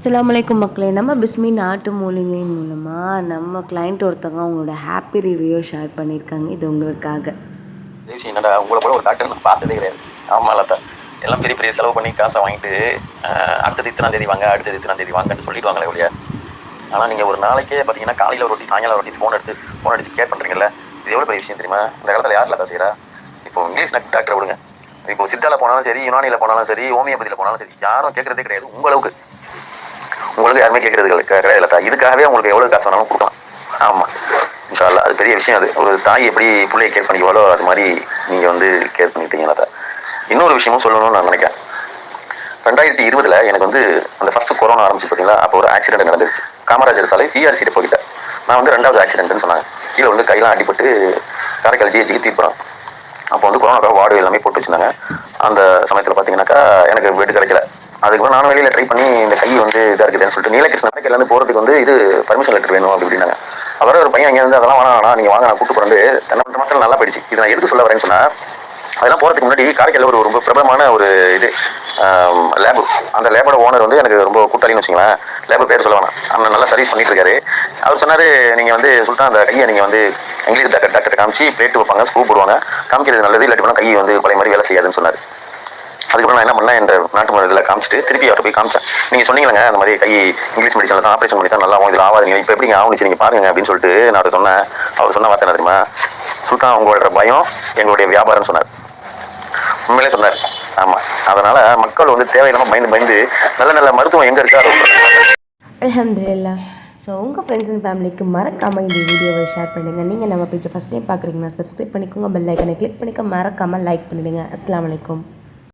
அஸ்ஸலாமு மக்களே. நம்ம பிஸ்மி நாட்டு மூலிகை மூலமாக நம்ம கிளைண்ட் ஒருத்தவங்க அவங்களோட ஹாப்பி ரிவ்யூ ஷேர் பண்ணியிருக்காங்க. இது உங்களுக்காக. என்னடா உங்களை போல ஒரு டாக்டர் நான் பார்த்ததே கிடையாது. ஆமாம் லதா, எல்லாம் பெரிய பெரிய செலவு பண்ணி காசை வாங்கிட்டு அடுத்தது இத்தனாம் தேதி வாங்க, அடுத்தது இத்தனாம் தேதி வாங்கன்னு சொல்லிடுவாங்களே ஒழிய, ஆனால் நீங்கள் ஒரு நாளைக்கே பார்த்தீங்கன்னா காலையில் ஒரு ரொட்டி, சாயங்காலம் ரொட்டி ஃபோன் அடித்து கேர் பண்ணுறீங்கல்ல, இது எவ்வளோ பெரிய விஷயம் தெரியுமா? இந்த காலத்தில் யார் லதா செய்கிறா? இப்போ இங்கிலீஷ் டாக்டரை விடுங்க, இப்போ சித்தாவில் போனாலும் சரி, யுனானியில் போனாலும் சரி, ஹோமியோபதியில் போனாலும் சரி, யாரும் கேட்குறதே கிடையாது. உங்களுக்கு யாருமே கேட்கறது கிடையாது. இதுக்காகவே உங்களுக்கு எவ்வளோ காசு வேணாலும் கொடுக்கலாம். ஆமாம், இன்ஷா அல்லாஹ். அது பெரிய விஷயம். அது ஒரு தாய் எப்படி பிள்ளையை கேர் பண்ணிக்குவாளோ அது மாதிரி நீங்கள் வந்து கேர் பண்ணிட்டீங்கன்னா. இன்னொரு விஷயமும் சொல்லணும்னு நான் நினைக்கிறேன். 2020 எனக்கு வந்து அந்த ஃபர்ஸ்ட் கொரோனா ஆரம்பிச்சு பார்த்தீங்களா, அப்போ ஒரு ஆக்சிடென்ட் நடந்துருச்சு. காமராஜர் சாலை சிஆர்சி டெப்போ. நான் வந்து 2வது ஆக்சிடென்ட்னு சொன்னாங்க. கீழே வந்து கையெல்லாம் அடிபட்டு காரைக்கால் ஜிஹெச்சுக்கு தீர்ப்புறோம். அப்போ வந்து கொரோனாக்காக வார்டு எல்லாமே போட்டு வச்சுருந்தாங்க. அந்த சமயத்தில் பார்த்தீங்கன்னாக்கா எனக்கு பெட் கிடைக்கல. அதுக்கப்புறம் நானும் வெளியில் ட்ரை பண்ணி இந்த கை வந்து இதாக இருக்குதுன்னு சொல்லிட்டு நீலகிருஷ்ணன் போகிறதுக்கு வந்து இது பர்மிஷன் லெட்டர் வேணும் அப்படின்னாங்க. அவரோட ஒரு பையன் இங்கே வந்து அதெல்லாம் வேணாம், நீங்கள் வாங்க, நான் கூட்டு போகிறது தென்னை மாதத்தில் நல்லா போயிடுச்சு. இது நான் எதுக்கு சொல்ல வரேன்னு சொன்னால், அதெல்லாம் போகிறதுக்கு முன்னாடி காரைக்காலில் ஒரு ரொம்ப பிரபலமான ஒரு இது லேபு. அந்த லேபோட ஓனர் வந்து எனக்கு ரொம்ப கூட்டாளின்னு வச்சுங்களேன். லேபு பேர் சொல்ல வேணாம், அவன் நல்லா சர்வீஸ் பண்ணிட்டு இருக்காரு. அவர் சொன்னார், நீங்கள் வந்து சுல்தான் அந்த கையை நீங்கள் வந்து இங்கிலீஷ் டாக்டர் காமிச்சு பிளேட் வைப்பாங்க, ஸ்க்ரூ போடுவாங்க, காமிக்கிறது நல்லது, இல்லாட்டி போனால் கை வந்து பழைய மாதிரி வேலை செய்யாதுன்னு சொன்னார். அதுக்கப்புறம் நான் என்ன பண்ணேன், இந்த நாட்டு மருந்தில் காமிச்சிட்டு திருப்பி அவரை போய் காமிச்சேன். நீங்கள் சொன்னீங்களங்க அந்த மாதிரி கை இங்கிலீஷ் மெடிசனில் தான் ஆப்ரேஷன் பண்ணி தான் நல்லா இதில் ஆகாதுங்க, இப்போ எப்படி ஆகுனுச்சு நீங்கள் பாருங்க அப்படின்னு சொல்லிட்டு நான் அவரை சொன்னேன். அவர் சொன்ன வார்த்தை என்ன தெரியுமா? சுல்தான், உங்களோட பயம் எங்களுடைய வியாபாரம்னு சொன்னார். உண்மையிலே சொன்னார். ஆமாம், அதனால் மக்கள் வந்து தேவையில்லாமல் பயந்து நல்ல நல்ல மருத்துவம் எங்கே இருக்கோ அதை. அல்ஹம்துலில்லாஹ். ஸோ உங்கள் ஃப்ரெண்ட்ஸ் அண்ட் ஃபேமிலிக்கு மறக்காமல் இந்த வீடியோவை ஷேர் பண்ணுங்கள். நீங்கள் நம்ம பேஜை ஃபஸ்ட் டைம் பார்க்குறீங்கன்னா சப்ஸ்கிரைப் பண்ணிக்கோங்க, பெல் ஐக்கனை கிளிக் பண்ணிக்க மறக்காமல் லைக் பண்ணிவிடுங்க. அஸ்ஸலாமு அலைக்கும்.